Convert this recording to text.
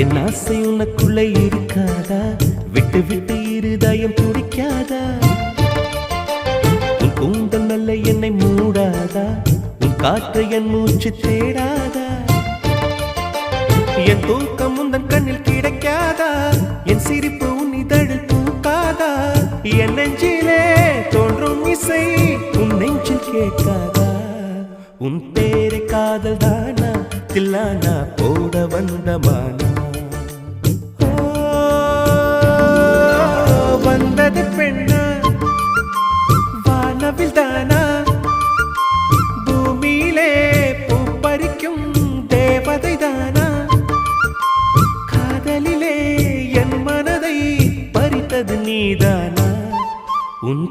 என் ஆசை உனக்குள்ள இருக்காதா? விட்டு விட்டு இருதயம் துடிக்காதா? உன் கூந்தல் நல்ல என்னை மூடாதா? உன் காற்று என் மூச்சு தேடாதா? என் தூக்கம் உந்தன் கண்ணில் கிடைக்காதா? என் சிரிப்பு உன் இதழில் பூக்காதா? என் நெஞ்சிலே தோன்றும் இசை உன் நெஞ்சில் கேட்காதா? உன் பேரை காதல் தானா தில்லானா போட வந்தமானா? வந்தது பெண்ணா வானவில் தானா? பூமியிலே பூ பறிக்கும் தேவதை தானா? காதலிலே என் மனதை பறித்தது நீதானா? உன்